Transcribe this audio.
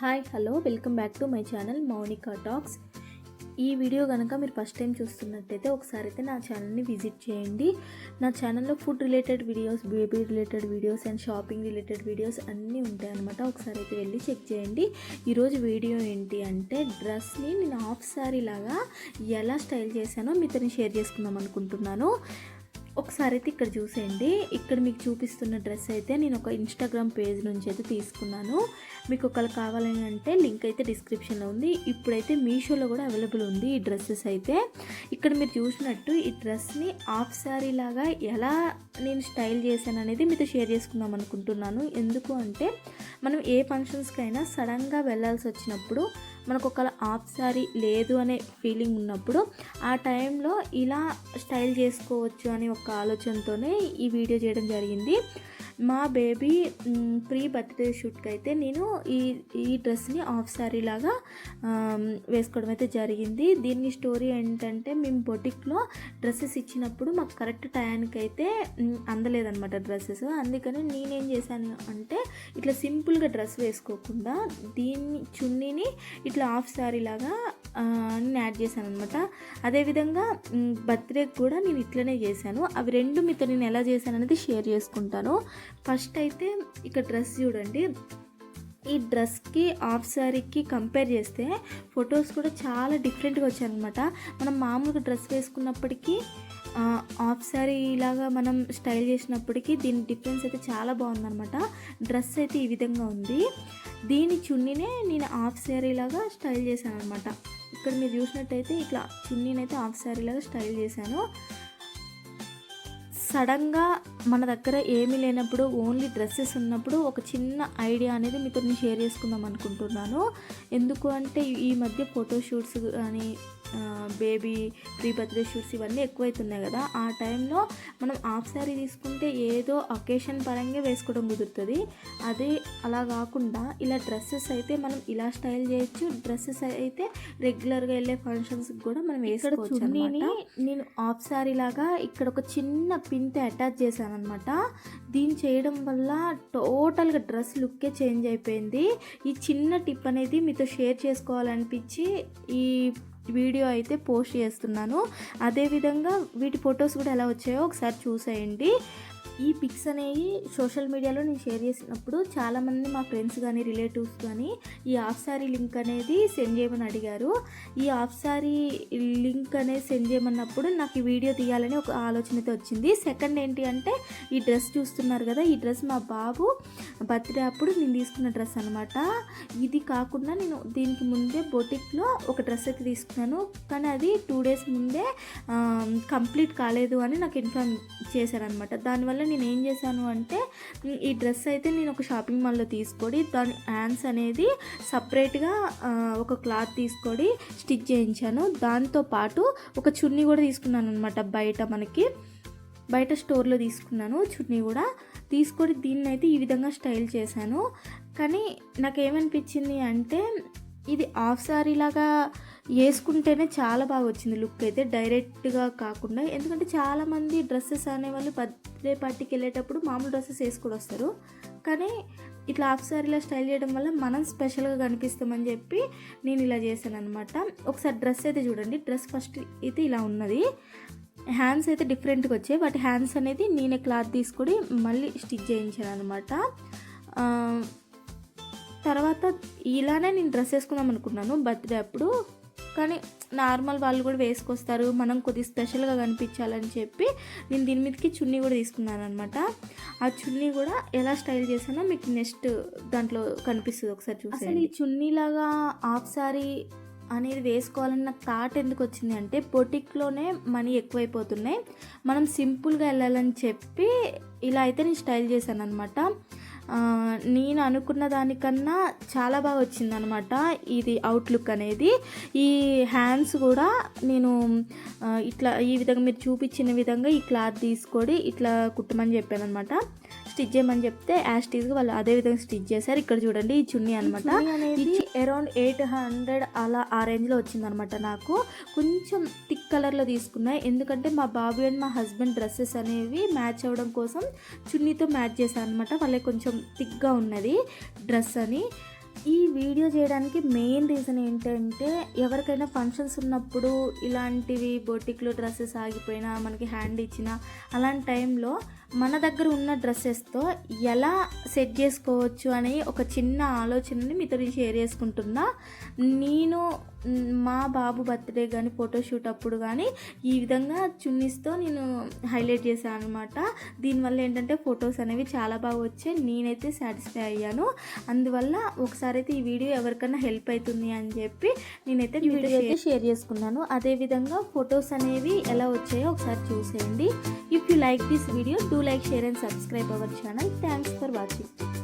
Hi hello welcome back to my channel Mounika talks. ఈ video కనుక మీరు ఫస్ట్ టైం చూస్తున్నట్టయితే ఒకసారి అయితే నా ఛానల్ని విజిట్ చేయండి. నా ఛానల్లో food related videos, baby related videos and shopping related videos అన్నీ ఉంటాయన్నమాట. ఒకసారి అయితే వెళ్ళి చెక్ చేయండి. ఈరోజు వీడియో ఏంటి అంటే డ్రెస్ని నేను హాఫ్ సారీ లాగా ఎలా స్టైల్ చేశానో మీతో షేర్ చేసుకుందాం అనుకుంటున్నాను. ఒకసారి అయితే ఇక్కడ చూసేయండి. ఇక్కడ మీకు చూపిస్తున్న డ్రెస్ అయితే నేను ఒక ఇన్స్టాగ్రామ్ పేజ్ నుంచి అయితే తీసుకున్నాను. మీకు ఒకవేళ కావాలని అంటే లింక్ అయితే డిస్క్రిప్షన్లో ఉంది. ఇప్పుడైతే మీషోలో కూడా అవైలబుల్ ఉంది ఈ డ్రెస్సెస్ అయితే. ఇక్కడ మీరు చూసినట్టు ఈ డ్రెస్ని హాఫ్ సారీ లాగా ఎలా నేను స్టైల్ చేశాను అనేది మీతో షేర్ చేసుకుందాం అనుకుంటున్నాను. ఎందుకు అంటే మనం ఏ ఫంక్షన్స్కైనా సడన్గా వెళ్ళాల్సి వచ్చినప్పుడు మనకు ఒక హాఫ్ సారీ లేదు అనే ఫీలింగ్ ఉన్నప్పుడు ఆ టైంలో ఇలా స్టైల్ చేసుకోవచ్చు అనే ఒక ఆలోచనతోనే ఈ వీడియో చేయడం జరిగింది. మా బేబీ ప్రీ బర్త్డే షూట్కి అయితే నేను ఈ డ్రెస్ని హాఫ్ సారీ లాగా వేసుకోవడం అయితే జరిగింది. దీని స్టోరీ ఏంటంటే మేము బొటిక్లో డ్రెస్సెస్ ఇచ్చినప్పుడు మాకు కరెక్ట్ టైంకి అయితే అందలేదన్నమాట డ్రెస్సెస్. అందుకని నేనేం చేశాను అంటే ఇట్లా సింపుల్గా డ్రెస్ వేసుకోకుండా దీన్ని చున్నీని ఇట్లా హాఫ్ సారీ లాగా యాడ్ చేశాను అనమాట. అదేవిధంగా బర్త్డేకి కూడా నేను ఇట్లనే చేశాను. అవి రెండు మీతో నేను ఎలా చేశాను అనేది షేర్ చేసుకుంటాను. ఫస్ట్ అయితే ఇక్కడ డ్రెస్ చూడండి. ఈ డ్రెస్కి హాఫ్ సారీకి కంపేర్ చేస్తే ఫొటోస్ కూడా చాలా డిఫరెంట్గా వచ్చాయన్నమాట. మనం మామూలుగా డ్రెస్ వేసుకున్నప్పటికీ హాఫ్ సారీ లాగా మనం స్టైల్ చేసినప్పటికీ దీని డిఫరెన్స్ అయితే చాలా బాగుందన్నమాట. డ్రెస్ అయితే ఈ విధంగా ఉంది. దీని చున్నీనే నేను హాఫ్ సారీ లాగా స్టైల్ చేశాను అనమాట. ఇక్కడ మీరు చూసినట్టయితే ఇట్లా చున్నీని అయితే హాఫ్ సారీ లాగా స్టైల్ చేశాను. సడన్గా మన దగ్గర ఏమీ లేనప్పుడు ఓన్లీ డ్రెస్సెస్ ఉన్నప్పుడు ఒక చిన్న ఐడియా అనేది మీతో నేను షేర్ చేసుకుందాం అనుకుంటున్నాను. ఎందుకు అంటే ఈ మధ్య ఫోటోషూట్స్ కానీ బేబీ ప్రీ బర్త్డే షూట్స్ ఇవన్నీ ఎక్కువైతున్నాయి కదా. ఆ టైంలో మనం హాఫ్ సారీ తీసుకుంటే ఏదో అకేషన్ పరంగా వేసుకోవడం కుదురుతుంది. అదే అలా కాకుండా ఇలా డ్రెస్సెస్ అయితే మనం ఇలా స్టైల్ చేయొచ్చు. డ్రెస్సెస్ అయితే రెగ్యులర్గా వెళ్ళే ఫంక్షన్స్కి కూడా మనం వేసుకోవచ్చు. చున్నీని నేను హాఫ్ సారీ లాగా ఇక్కడ ఒక చిన్న పిన్తో అటాచ్ చేశాను అనమాట. దీన్ని చేయడం వల్ల టోటల్గా డ్రెస్ లుక్కే చేంజ్ అయిపోయింది. ఈ చిన్న టిప్ అనేది మీతో షేర్ చేసుకోవాలనిపించి ఈ వీడియో అయితే పోస్ట్ చేస్తున్నాను. అదేవిధంగా వీటి ఫొటోస్ కూడా ఎలా వచ్చాయో ఒకసారి చూసేయండి. ఈ పిక్స్ అనేవి సోషల్ మీడియాలో నేను షేర్ చేసినప్పుడు చాలామంది మా ఫ్రెండ్స్ కానీ రిలేటివ్స్ కానీ ఈ హాఫ్ సారీ లింక్ అనేది సెండ్ చేయమని అడిగారు. ఈ హాఫ్ సారీ లింక్ అనేది సెండ్ చేయమన్నప్పుడు నాకు ఈ వీడియో తీయాలని ఒక ఆలోచన అయితే వచ్చింది. సెకండ్ ఏంటి అంటే ఈ డ్రెస్ చూస్తున్నారు కదా, ఈ డ్రెస్ మా బాబు బర్త్డే అప్పుడు నేను తీసుకున్న డ్రెస్ అనమాట. ఇది కాకుండా నేను దీనికి ముందే బొటిక్లో ఒక డ్రెస్ అయితే తీసుకున్నాను. కానీ అది 2 days ముందే కంప్లీట్ కాలేదు అని నాకు ఇన్ఫార్మ్ చేశారనమాట. దానివల్ల నేను ఏం చేశాను అంటే ఈ డ్రెస్ అయితే నేను ఒక షాపింగ్ మాల్లో తీసుకొని దాని హ్యాండ్స్ అనేది సపరేట్గా ఒక క్లాత్ తీసుకొని స్టిచ్ చేయించాను. దాంతోపాటు ఒక చున్నీ కూడా తీసుకున్నాను అనమాట. బయట స్టోర్లో తీసుకున్నాను చున్నీ కూడా తీసుకొని దీన్ని అయితే ఈ విధంగా స్టైల్ చేశాను. కానీ నాకేమనిపించింది అంటే ఇది హాఫ్ సారీ లాగా వేసుకుంటేనే చాలా బాగా వచ్చింది లుక్ అయితే, డైరెక్ట్గా కాకుండా. ఎందుకంటే చాలామంది డ్రెస్సెస్ అనేవాళ్ళు బర్త్డే పార్టీకి వెళ్ళేటప్పుడు మామూలు డ్రెస్సెస్ వేసుకొని వస్తారు. కానీ ఇట్లా హాఫ్ సారీలా స్టైల్ చేయడం వల్ల మనం స్పెషల్గా కనిపిస్తామని చెప్పి నేను ఇలా చేశాను అనమాట. ఒకసారి డ్రెస్ అయితే చూడండి. డ్రెస్ ఫస్ట్ అయితే ఇలా ఉన్నది. హ్యాండ్స్ అయితే డిఫరెంట్గా వచ్చాయి. వాటి హ్యాండ్స్ అనేది నేనే క్లాత్ తీసుకొని మళ్ళీ స్టిచ్ చేయించాను అనమాట. తర్వాత ఇలానే నేను డ్రెస్ వేసుకుందాం అనుకున్నాను బర్త్డే అప్పుడు. కానీ నార్మల్ వాళ్ళు కూడా వేసుకొస్తారు, మనం కొద్దిగా స్పెషల్గా కనిపించాలని చెప్పి నేను దీని మీదకి చున్నీ కూడా తీసుకున్నాను అనమాట. ఆ చున్నీ కూడా ఎలా స్టైల్ చేశానో మీకు నెక్స్ట్ దాంట్లో కనిపిస్తుంది, ఒకసారి చూసి. అసలు ఈ చున్నీలాగా హాఫ్ సారీ అనేది వేసుకోవాలని నాకు థాట్ ఎందుకు వచ్చింది అంటే బొటిక్లోనే మనీ ఎక్కువైపోతున్నాయి, మనం సింపుల్గా వెళ్ళాలని చెప్పి ఇలా అయితే నేను స్టైల్ చేశాను అనమాట. నేను అనుకున్న దానికన్నా చాలా బాగా వచ్చిందనమాట ఇది అవుట్లుక్ అనేది. ఈ హ్యాండ్స్ కూడా నేను ఇట్లా ఈ విధంగా మీరు చూపించిన విధంగా ఈ క్లాత్ తీసుకొని ఇట్లా కుట్టమని చెప్పాను అనమాట. స్టిచ్ చేయమని చెప్తే యాస్టీజ్గా వాళ్ళు అదే విధంగా స్టిచ్ చేశారు. ఇక్కడ చూడండి ఈ చున్నీ అనమాట. ఇది అరౌండ్ 800 అలా ఆ రేంజ్లో వచ్చిందనమాట. నాకు కొంచెం థిక్ కలర్లో తీసుకున్నాయి, ఎందుకంటే మా బాబు అండ్ మా హస్బెండ్ డ్రెస్సెస్ అనేవి మ్యాచ్ అవ్వడం కోసం చున్నీతో మ్యాచ్ చేశాను అనమాట. వాళ్ళకి కొంచెం థిక్గా ఉన్నది డ్రెస్ అని. ఈ వీడియో చేయడానికి మెయిన్ రీజన్ ఏంటంటే ఎవరికైనా ఫంక్షన్స్ ఉన్నప్పుడు ఇలాంటివి బొటిక్లో డ్రెస్సెస్ ఆగిపోయినా మనకి హ్యాండ్ ఇచ్చినా అలాంటి టైంలో మన దగ్గర ఉన్న డ్రెస్సెస్తో ఎలా సెట్ చేసుకోవచ్చు అనే ఒక చిన్న ఆలోచనని మీతో షేర్ చేసుకుంటున్నా. నేను మా బాబు బర్త్డే కానీ ఫోటోషూట్ అప్పుడు కానీ ఈ విధంగా చున్నీస్తో నేను హైలైట్ చేశాను అనమాట. దీనివల్ల ఏంటంటే ఫొటోస్ అనేవి చాలా బాగా వచ్చాయి, నేనైతే సాటిస్ఫై అయ్యాను. అందువల్ల ఒకసారి అయితే ఈ వీడియో ఎవరికైనా హెల్ప్ అవుతుంది అని చెప్పి నేనైతే ఈ వీడియో అయితే షేర్ చేసుకున్నాను. అదేవిధంగా ఫొటోస్ అనేవి ఎలా వచ్చాయో ఒకసారి చూసేయండి. If you like this video, do like, share and subscribe our channel. Thanks for watching.